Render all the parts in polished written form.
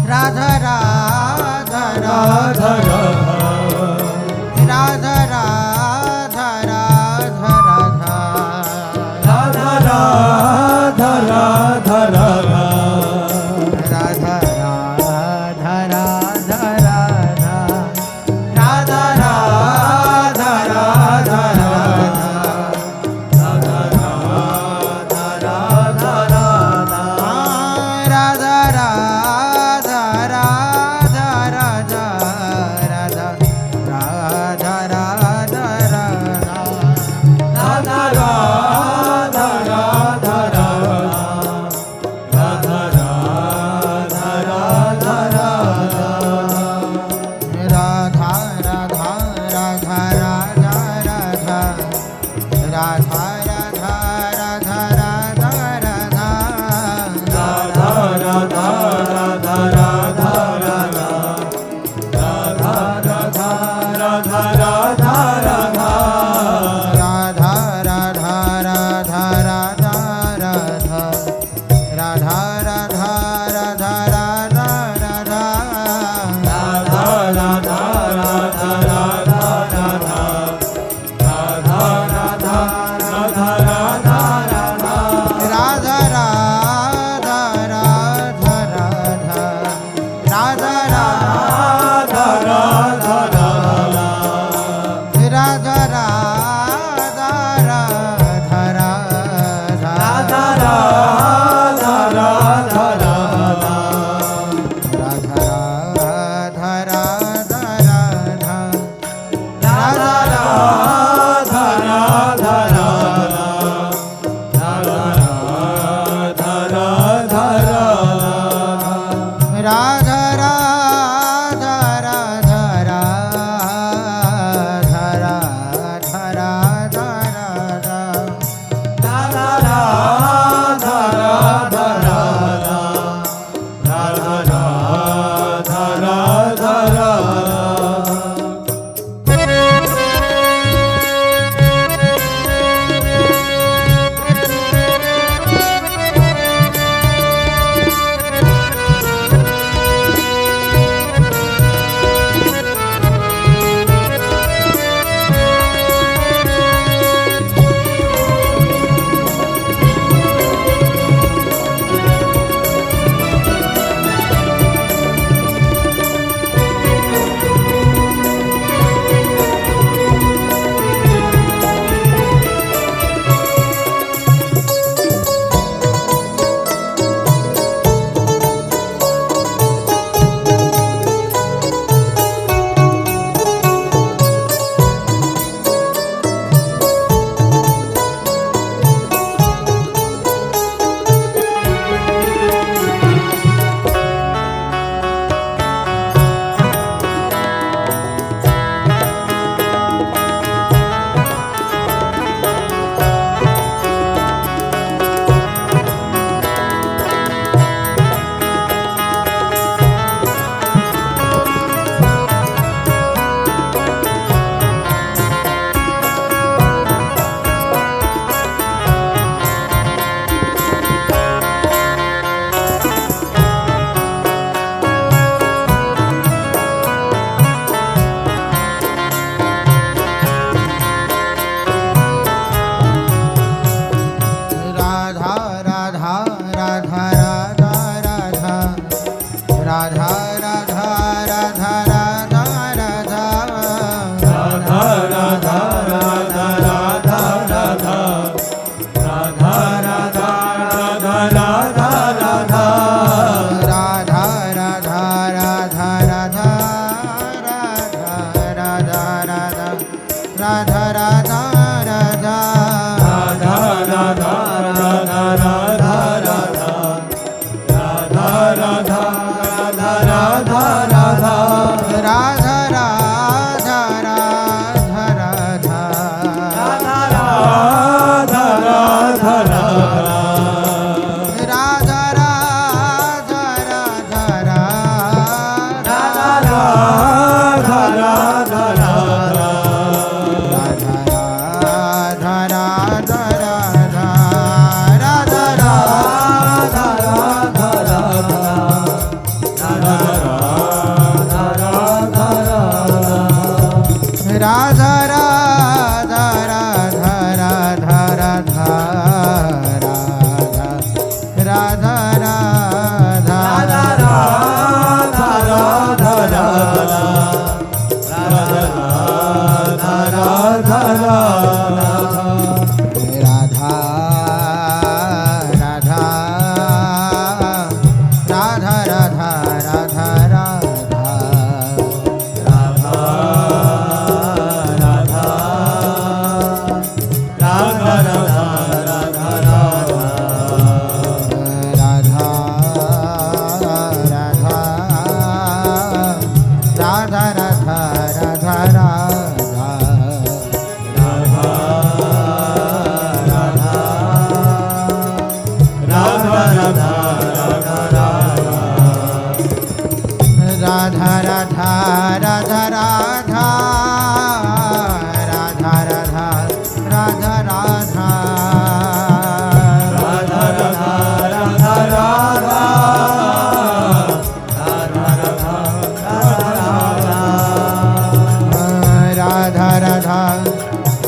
Radha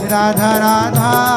Radha Radha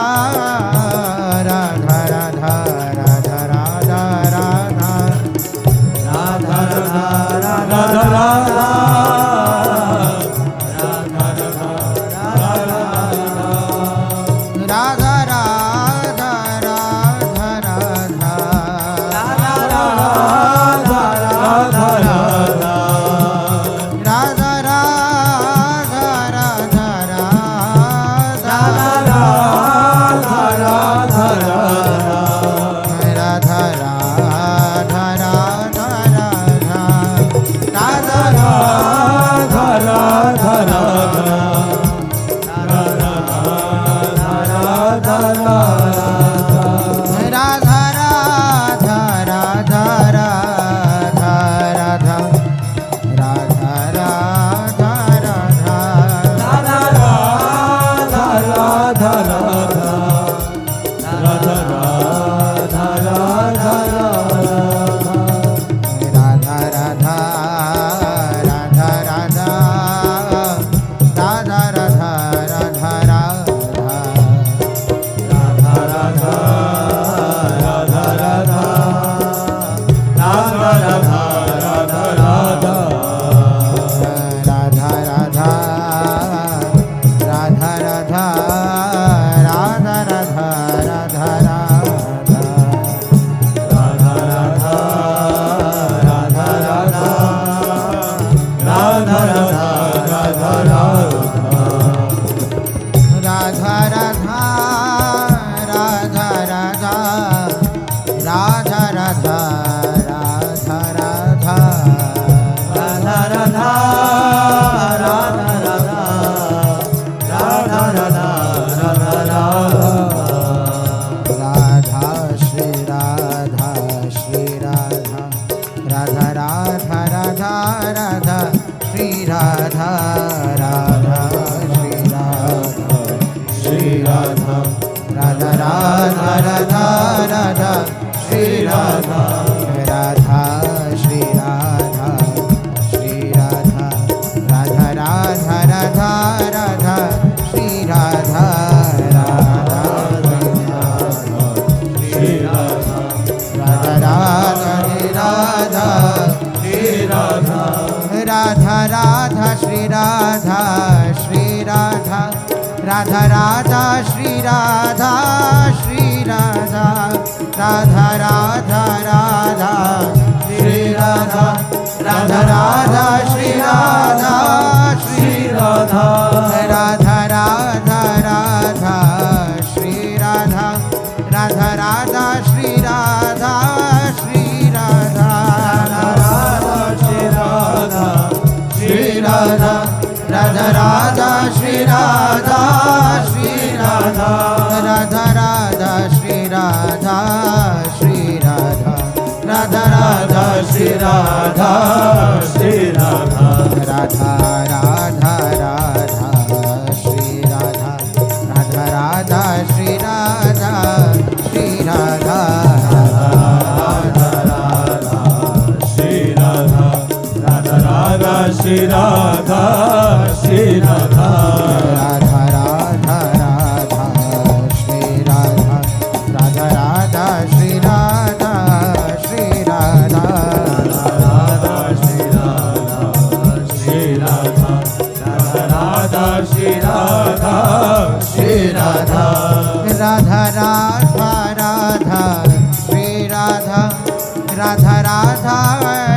Radha Radha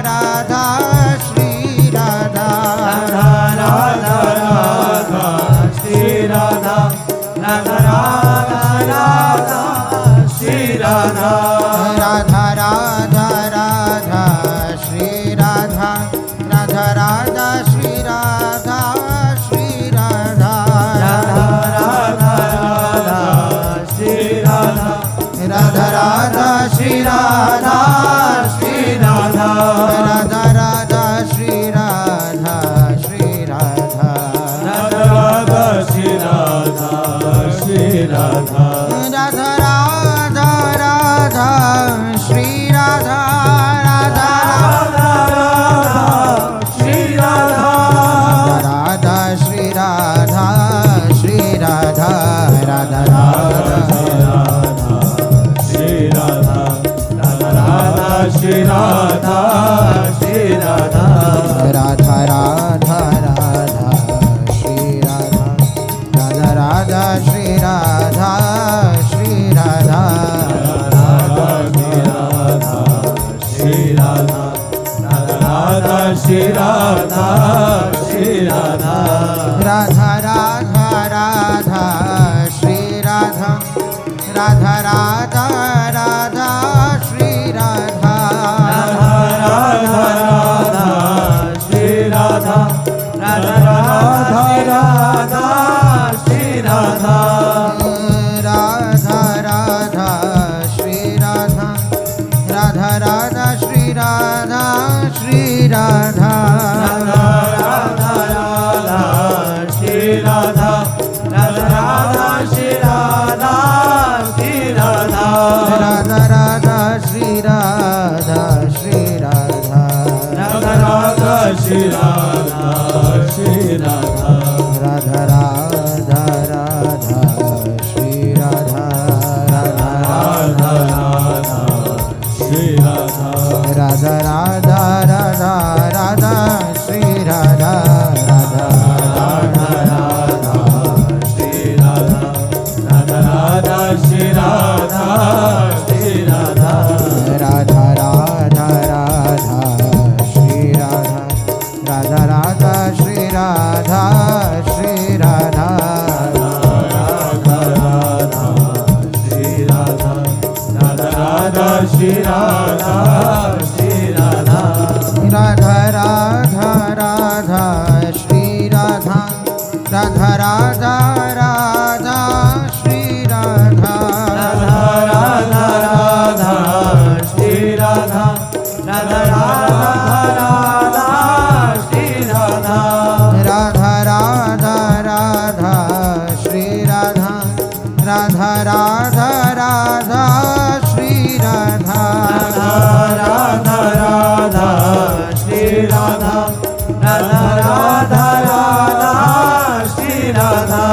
Radha Shri Radha Radha Radha Shri Radha Radha Radha Radha Shri Radha Radha Radha Radha Shri Radha Radha Radha Shri Radha Shri Radha Radha Radha Radha Shri Radha Radha Radha Shri Radha Shri Radha Radha Radha Shri Radha Shri Radha Radha Radha Shri Radha Shri Radha Radha Radha Radha Shri Radha Radha Radha Shri Radha Radha Shri Radha Shri Radha Radha Radha Shri Radha Radha Radha Shri Radha Shri Radha Radha Radha Radha Shri Radha Radha Radha Shri Radha Shri Radha Shri Radha Radha Radha Shri Radha Shri Radha Radha Radha Radha Shri Radha Radha Radha Radha Shri Radha Radha Radha Shri Radha Radha Radha Radha Shri Radha Radha Radha Shri Radha Radha Radha Shri Radha Shri Radha Radha Radha Shri Radha Radha Radha Shri Radha Shri Radha Radha Radha Shri Radha Shri Radha Radha Radha Shri Radha Shri Radha Radha Radha Radha Shri Radha Radha Radha Shri Radha Radha Radha Radha Radha Shri Radha Radha Shri Radha Radha Radha Shri Radha Shri Radha Radha Radha Radha Shri Radha Radha Radha Shri Radha Shri Radha Shri Radha Radha Radha Shri Radha Shri Radha Radha Radha Radha Shri Radha Radha Radha Radha Shri Radha Radha Radha Radha Shri Radha Radha Radha Radha Shri Radha Radha Radha Radha Shri Radha Radha Radha Radha Shri Radha Radha Radha Shri Radha Radha Radha Radha Shri Radha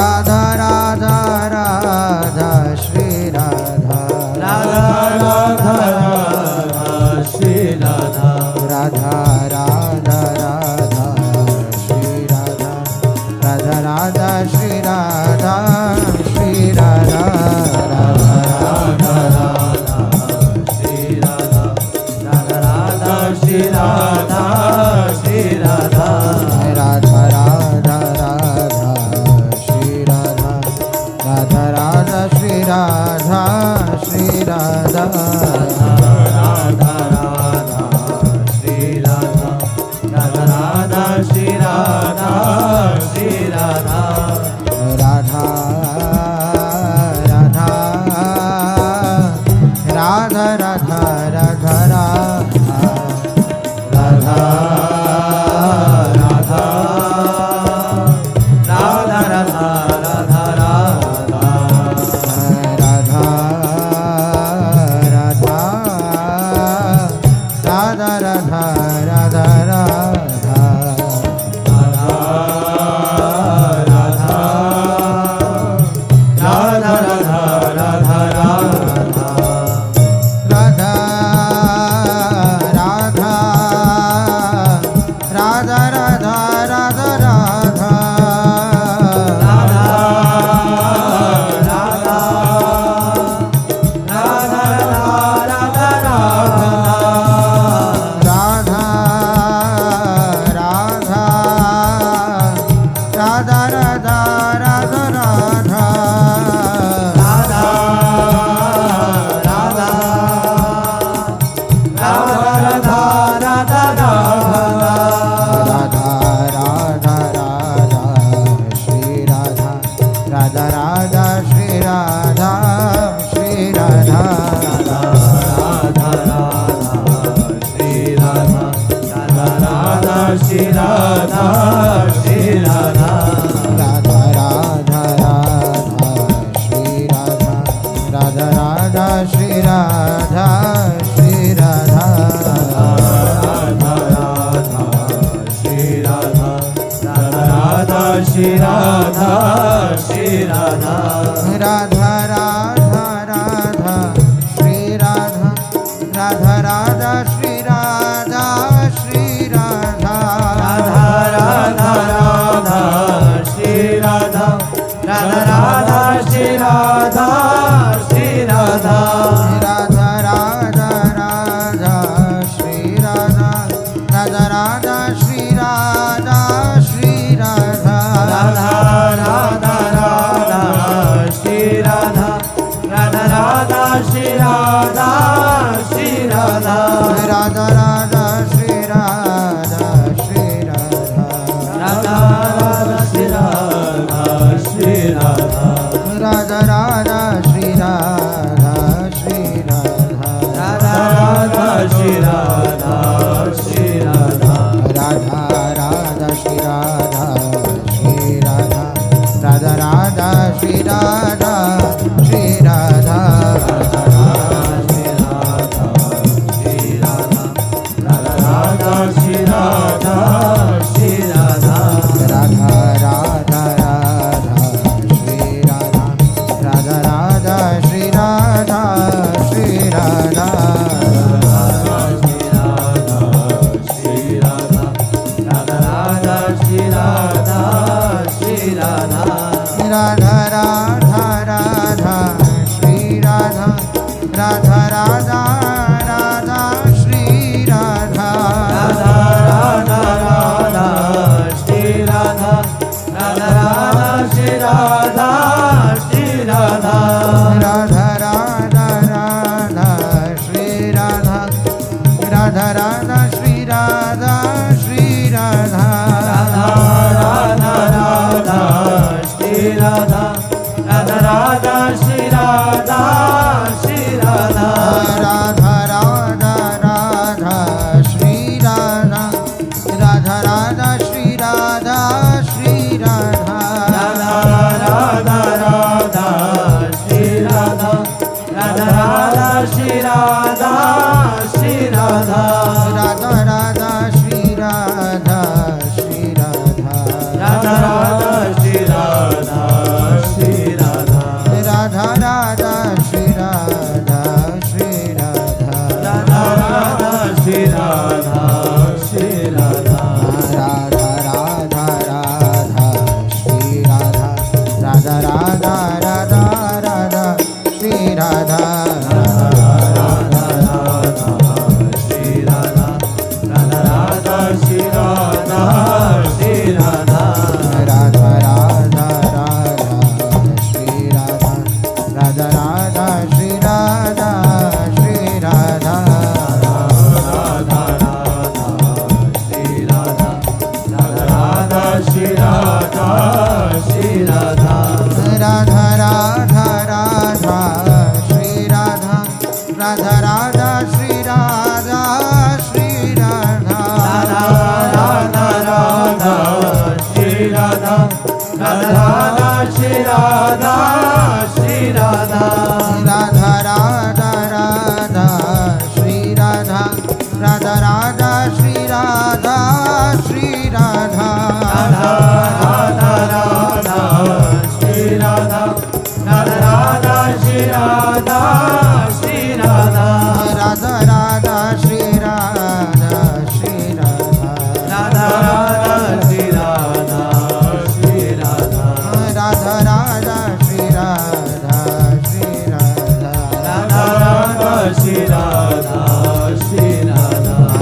Radha Radha Radha Shri Radha Radha Radha Radha Shri Radha Radha Radha Radha Shri Radha Radha Radha Shri Radha Shri Radha Radha Shri Radha Radha Radha Shri Radha Shri Radha Radha Radha Radha Shri Radha Radha Radha Shri Radha Shri Radha Radha Radha Shri Radha Radha Radha Shri Radha Shri Radha Radha Radha Radha Radha Radha Radha Radha Radha Radha Radha Radha Radha Shri Radha Radha Radha Shri Radha Shri Radha Radha Radha Shri Radha Radha Radha Shri Radha Shri Radha Radha Radha Radha Shri Radha Radha Radha Shri Radha Shri Radha Radha Radha Shri Radha Radha Radha Shri Radha Shri Radha Radha Radha Radha Shri Radha Radha Radha Shri Radha Shri Radha Radha Radha Radha Shri Radha Radha Radha Shri Radha Shri Radha Radha Radha Radha Shri Radha Radha Radha Shri Radha Shri Radha Radha Radha Radha Shri Radha Radha Radha Shri Radha Shri Radha Radha Radha Shri Radha Shri Radha Radha Radha Shri Radha Shri Radha Radha Radha Shri Radha Shri Radha Radha Radha Shri Radha Shri Radha Radha Radha Shri Radha Shri Radha Radha Radha Shri Radha Shri Radha Radha Shri Radha Shri Radha Radha Radha Radha Shri Radha Radha Radha Shri Radha Shri Radha Shri Radha Radha Radha Shri Radha Shri Radha Radha Radha Radha Shri Radha Radha Radha Radha Shri Radha Radha Radha Radha Shri Radha Radha Radha Shri Radha Shri Radha Radha Radha Radha Shri Radha Radha Radha Shri Radha Shri Radha Radha Radha Radha Shri Radha Radha Radha Shri Radha Shri Radha Radha Radha Radha Shri Radha Radha Radha Shri Radha Shri Radha Radha Radha Radha Shri Radha Radha Radha Shri Radha Shri Radha Radha Radha Shri Radha Shri Radha Radha Radha Shri Radha Shri Radha Radha Radha Shri Radha Shri Radha Radha Radha Shri Radha Shri Radha Radha Radha Radha Shri Radha Radha Radha Radha Radha Shri Radha Radha Radha Shri Radha Radha Radha Shri Radha Shri Radha Radha Radha Radha Shri Radha Radha Radha Shri Radha Shri Radha Radha Radha Shri Radha Radha Radha Shri Radha Shri Radha Radha Radha Radha Shri Radha Radha Radha Shri Radha Shri Radha Radha Radha Radha Shri Radha Radha Radha Shri Radha Shri Radha Radha Radha Radha Shri Radha Radha Radha Shri Radha Shri Radha Radha Radha Radha Shri Radha Radha Radha Shri Radha Shri Radha Radha Radha Shri Radha Shri Radha Radha Radha Shri Radha Shri Radha Radha Radha Shri Radha Shri Radha Radha Radha Shri Radha Shri Radha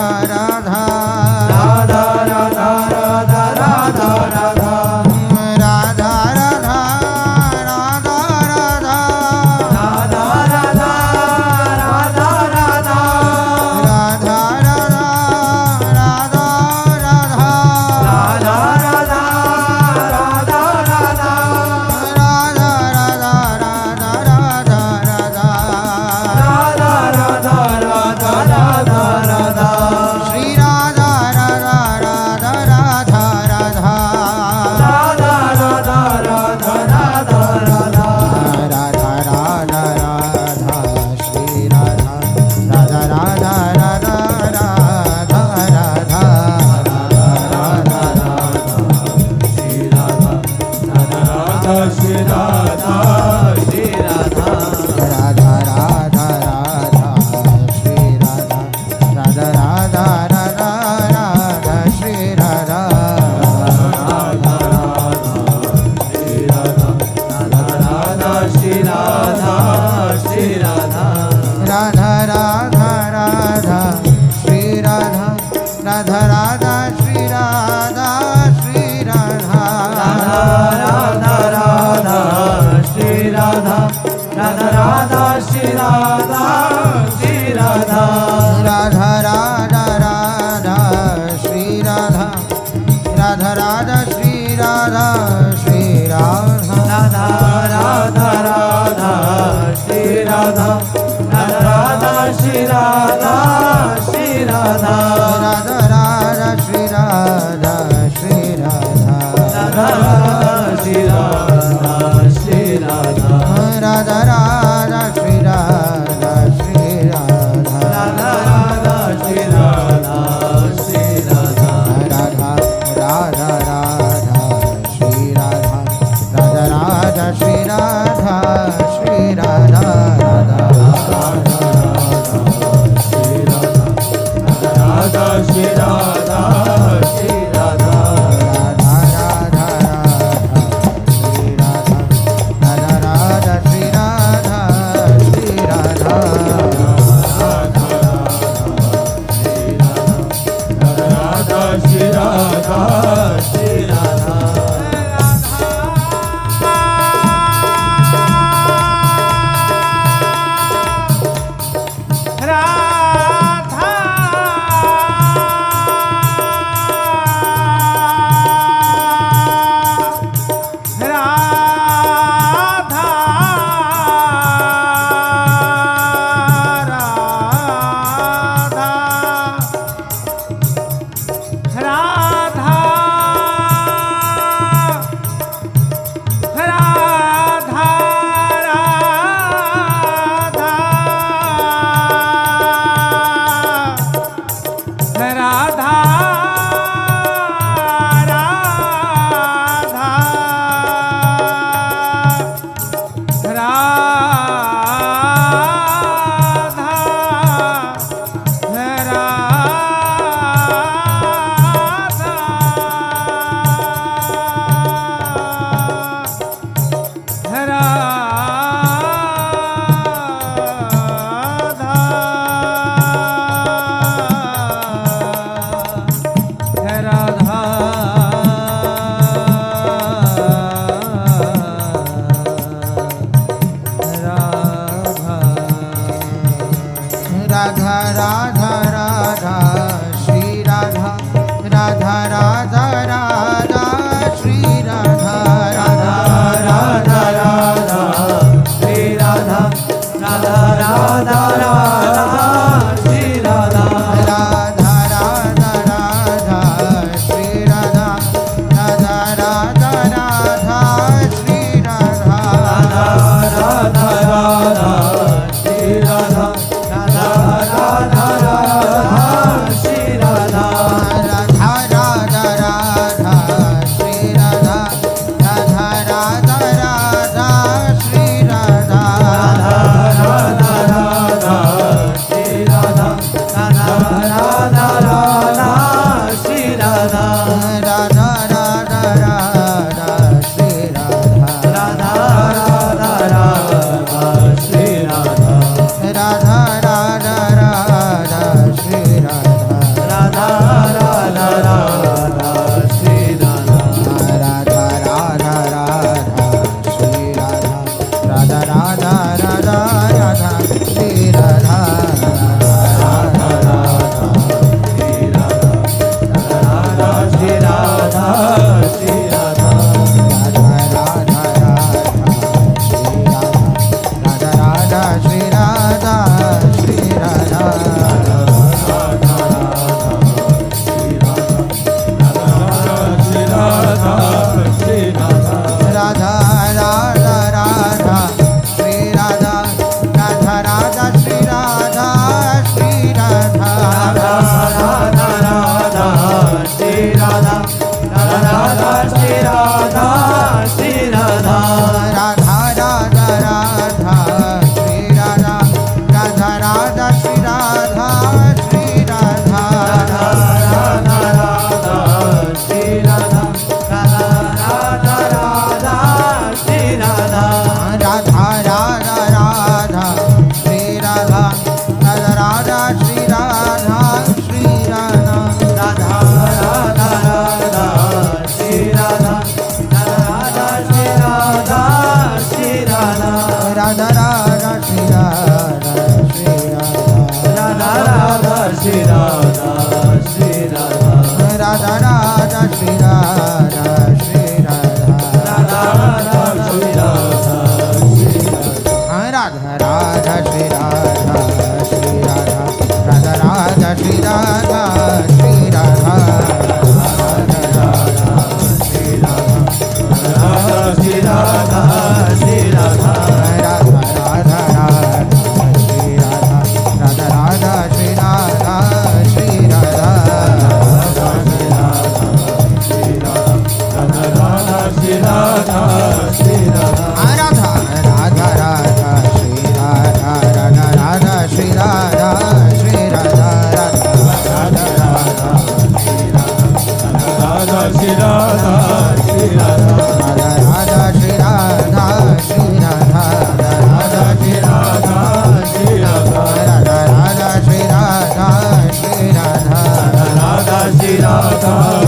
Radha